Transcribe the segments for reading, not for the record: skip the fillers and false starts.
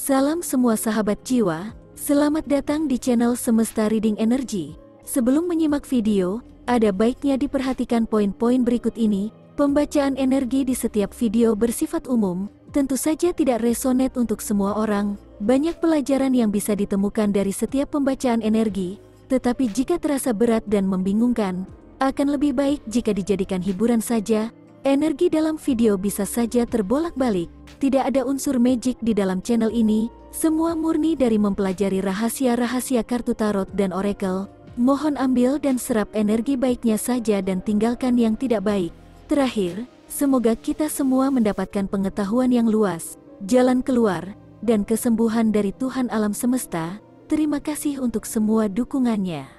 Salam semua sahabat jiwa, selamat datang di channel Semesta Reading Energy. Sebelum menyimak video, ada baiknya diperhatikan poin-poin berikut ini. Pembacaan energi di setiap video bersifat umum, tentu saja tidak resonate untuk semua orang. Banyak pelajaran yang bisa ditemukan dari setiap pembacaan energi, tetapi jika terasa berat dan membingungkan, akan lebih baik jika dijadikan hiburan saja. Energi dalam video bisa saja terbolak-balik, tidak ada unsur magic di dalam channel ini, semua murni dari mempelajari rahasia-rahasia kartu tarot dan oracle. Mohon ambil dan serap energi baiknya saja dan tinggalkan yang tidak baik. Terakhir, semoga kita semua mendapatkan pengetahuan yang luas, jalan keluar, dan kesembuhan dari Tuhan alam semesta. Terima kasih untuk semua dukungannya.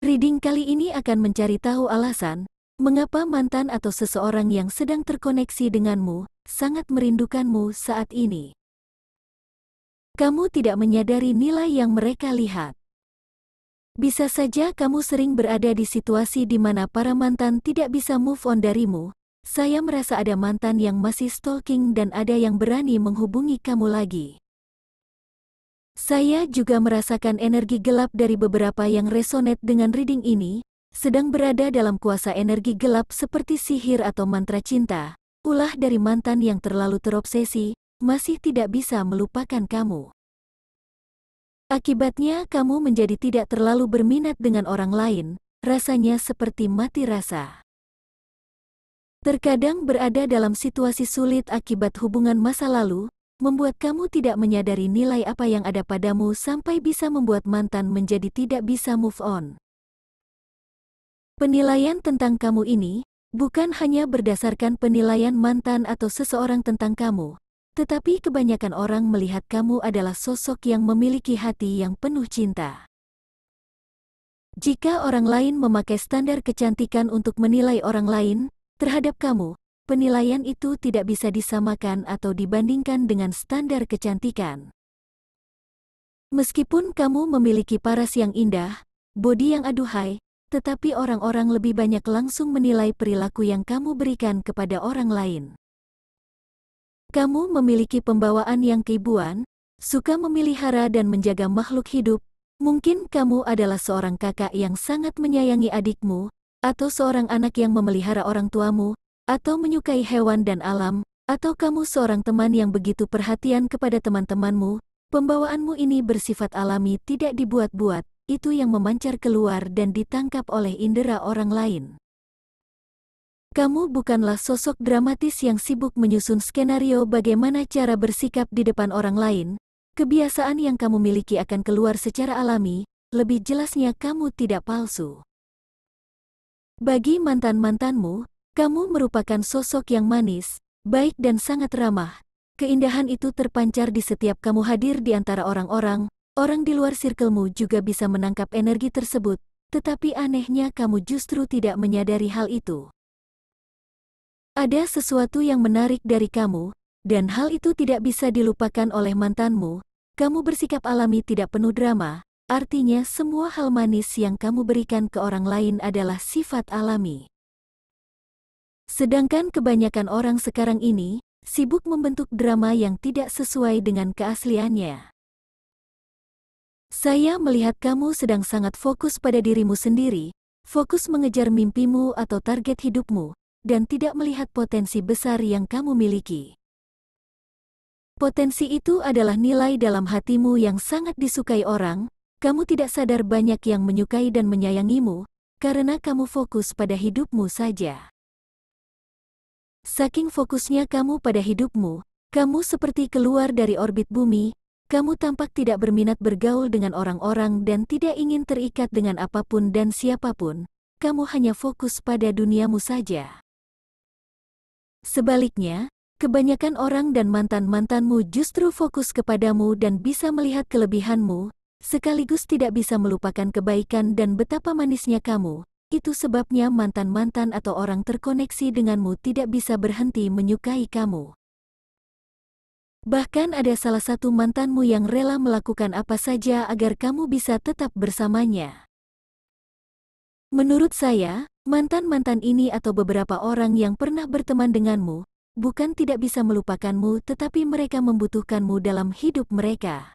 Reading kali ini akan mencari tahu alasan mengapa mantan atau seseorang yang sedang terkoneksi denganmu sangat merindukanmu saat ini. Kamu tidak menyadari nilai yang mereka lihat. Bisa saja kamu sering berada di situasi di mana para mantan tidak bisa move on darimu. Saya merasa ada mantan yang masih stalking dan ada yang berani menghubungi kamu lagi. Saya juga merasakan energi gelap dari beberapa yang resonate dengan reading ini, sedang berada dalam kuasa energi gelap seperti sihir atau mantra cinta, ulah dari mantan yang terlalu terobsesi, masih tidak bisa melupakan kamu. Akibatnya kamu menjadi tidak terlalu berminat dengan orang lain, rasanya seperti mati rasa. Terkadang berada dalam situasi sulit akibat hubungan masa lalu, membuat kamu tidak menyadari nilai apa yang ada padamu sampai bisa membuat mantan menjadi tidak bisa move on. Penilaian tentang kamu ini bukan hanya berdasarkan penilaian mantan atau seseorang tentang kamu, tetapi kebanyakan orang melihat kamu adalah sosok yang memiliki hati yang penuh cinta. Jika orang lain memakai standar kecantikan untuk menilai orang lain terhadap kamu, penilaian itu tidak bisa disamakan atau dibandingkan dengan standar kecantikan. Meskipun kamu memiliki paras yang indah, bodi yang aduhai, tetapi orang-orang lebih banyak langsung menilai perilaku yang kamu berikan kepada orang lain. Kamu memiliki pembawaan yang keibuan, suka memelihara dan menjaga makhluk hidup. Mungkin kamu adalah seorang kakak yang sangat menyayangi adikmu, atau seorang anak yang memelihara orang tuamu, atau menyukai hewan dan alam, atau kamu seorang teman yang begitu perhatian kepada teman-temanmu. Pembawaanmu ini bersifat alami, tidak dibuat-buat, itu yang memancar keluar dan ditangkap oleh indera orang lain. Kamu bukanlah sosok dramatis yang sibuk menyusun skenario bagaimana cara bersikap di depan orang lain. Kebiasaan yang kamu miliki akan keluar secara alami, lebih jelasnya kamu tidak palsu. Bagi mantan-mantanmu, kamu merupakan sosok yang manis, baik dan sangat ramah. Keindahan itu terpancar di setiap kamu hadir di antara orang-orang. Orang di luar sirkelmu juga bisa menangkap energi tersebut, tetapi anehnya kamu justru tidak menyadari hal itu. Ada sesuatu yang menarik dari kamu, dan hal itu tidak bisa dilupakan oleh mantanmu. Kamu bersikap alami, tidak penuh drama, artinya semua hal manis yang kamu berikan ke orang lain adalah sifat alami. Sedangkan kebanyakan orang sekarang ini sibuk membentuk drama yang tidak sesuai dengan keasliannya. Saya melihat kamu sedang sangat fokus pada dirimu sendiri, fokus mengejar mimpimu atau target hidupmu, dan tidak melihat potensi besar yang kamu miliki. Potensi itu adalah nilai dalam hatimu yang sangat disukai orang. Kamu tidak sadar banyak yang menyukai dan menyayangimu, karena kamu fokus pada hidupmu saja. Saking fokusnya kamu pada hidupmu, kamu seperti keluar dari orbit bumi. Kamu tampak tidak berminat bergaul dengan orang-orang dan tidak ingin terikat dengan apapun dan siapapun. Kamu hanya fokus pada duniamu saja. Sebaliknya, kebanyakan orang dan mantan-mantanmu justru fokus kepadamu dan bisa melihat kelebihanmu, sekaligus tidak bisa melupakan kebaikan dan betapa manisnya kamu. Itu sebabnya mantan-mantan atau orang terkoneksi denganmu tidak bisa berhenti menyukai kamu. Bahkan ada salah satu mantanmu yang rela melakukan apa saja agar kamu bisa tetap bersamanya. Menurut saya, mantan-mantan ini atau beberapa orang yang pernah berteman denganmu, bukan tidak bisa melupakanmu, tetapi mereka membutuhkanmu dalam hidup mereka.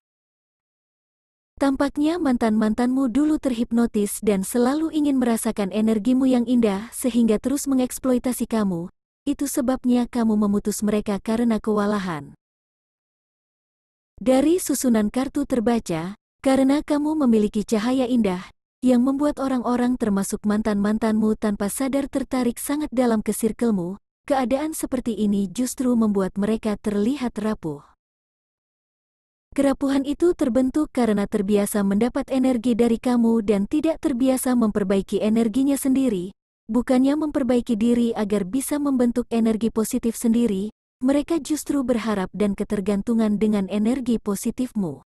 Tampaknya mantan-mantanmu dulu terhipnotis dan selalu ingin merasakan energimu yang indah sehingga terus mengeksploitasi kamu. Itu sebabnya kamu memutus mereka karena kewalahan. Dari susunan kartu terbaca, karena kamu memiliki cahaya indah, yang membuat orang-orang termasuk mantan-mantanmu tanpa sadar tertarik sangat dalam ke sirkelmu, keadaan seperti ini justru membuat mereka terlihat rapuh. Kerapuhan itu terbentuk karena terbiasa mendapat energi dari kamu dan tidak terbiasa memperbaiki energinya sendiri, bukannya memperbaiki diri agar bisa membentuk energi positif sendiri, mereka justru berharap dan ketergantungan dengan energi positifmu.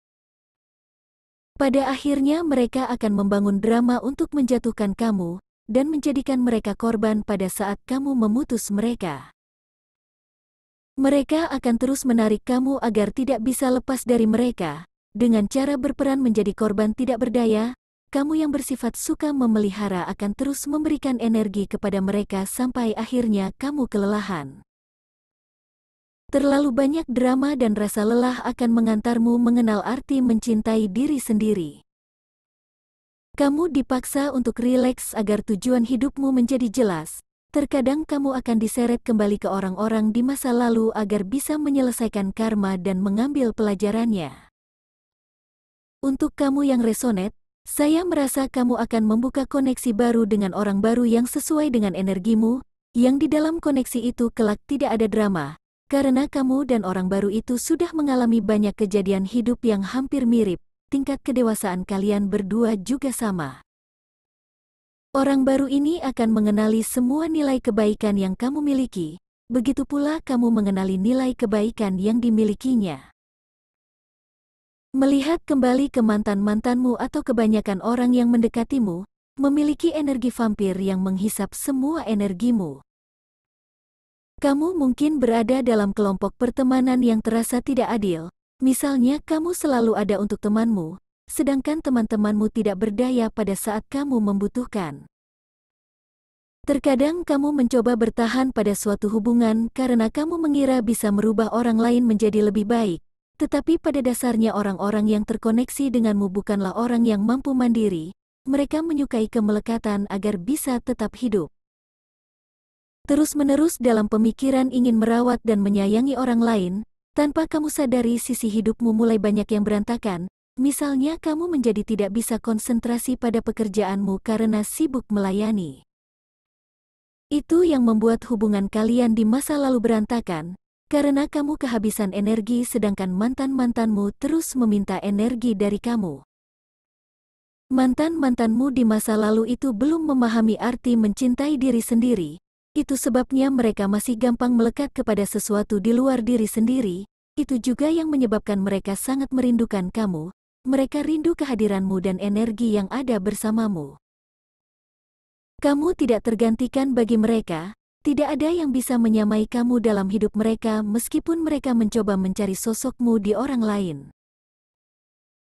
Pada akhirnya mereka akan membangun drama untuk menjatuhkan kamu, dan menjadikan mereka korban pada saat kamu memutus mereka. Mereka akan terus menarik kamu agar tidak bisa lepas dari mereka. Dengan cara berperan menjadi korban tidak berdaya, kamu yang bersifat suka memelihara akan terus memberikan energi kepada mereka sampai akhirnya kamu kelelahan. Terlalu banyak drama dan rasa lelah akan mengantarmu mengenal arti mencintai diri sendiri. Kamu dipaksa untuk rileks agar tujuan hidupmu menjadi jelas. Terkadang kamu akan diseret kembali ke orang-orang di masa lalu agar bisa menyelesaikan karma dan mengambil pelajarannya. Untuk kamu yang resonate, saya merasa kamu akan membuka koneksi baru dengan orang baru yang sesuai dengan energimu, yang di dalam koneksi itu kelak tidak ada drama, karena kamu dan orang baru itu sudah mengalami banyak kejadian hidup yang hampir mirip, tingkat kedewasaan kalian berdua juga sama. Orang baru ini akan mengenali semua nilai kebaikan yang kamu miliki, begitu pula kamu mengenali nilai kebaikan yang dimilikinya. Melihat kembali ke mantan-mantanmu atau kebanyakan orang yang mendekatimu, memiliki energi vampir yang menghisap semua energimu. Kamu mungkin berada dalam kelompok pertemanan yang terasa tidak adil, misalnya kamu selalu ada untuk temanmu, sedangkan teman-temanmu tidak berdaya pada saat kamu membutuhkan. Terkadang kamu mencoba bertahan pada suatu hubungan karena kamu mengira bisa merubah orang lain menjadi lebih baik, tetapi pada dasarnya orang-orang yang terkoneksi denganmu bukanlah orang yang mampu mandiri, mereka menyukai kemelekatan agar bisa tetap hidup. Terus-menerus dalam pemikiran ingin merawat dan menyayangi orang lain, tanpa kamu sadari sisi hidupmu mulai banyak yang berantakan. Misalnya kamu menjadi tidak bisa konsentrasi pada pekerjaanmu karena sibuk melayani. Itu yang membuat hubungan kalian di masa lalu berantakan, karena kamu kehabisan energi sedangkan mantan-mantanmu terus meminta energi dari kamu. Mantan-mantanmu di masa lalu itu belum memahami arti mencintai diri sendiri, itu sebabnya mereka masih gampang melekat kepada sesuatu di luar diri sendiri, itu juga yang menyebabkan mereka sangat merindukan kamu. Mereka rindu kehadiranmu dan energi yang ada bersamamu. Kamu tidak tergantikan bagi mereka, tidak ada yang bisa menyamai kamu dalam hidup mereka meskipun mereka mencoba mencari sosokmu di orang lain.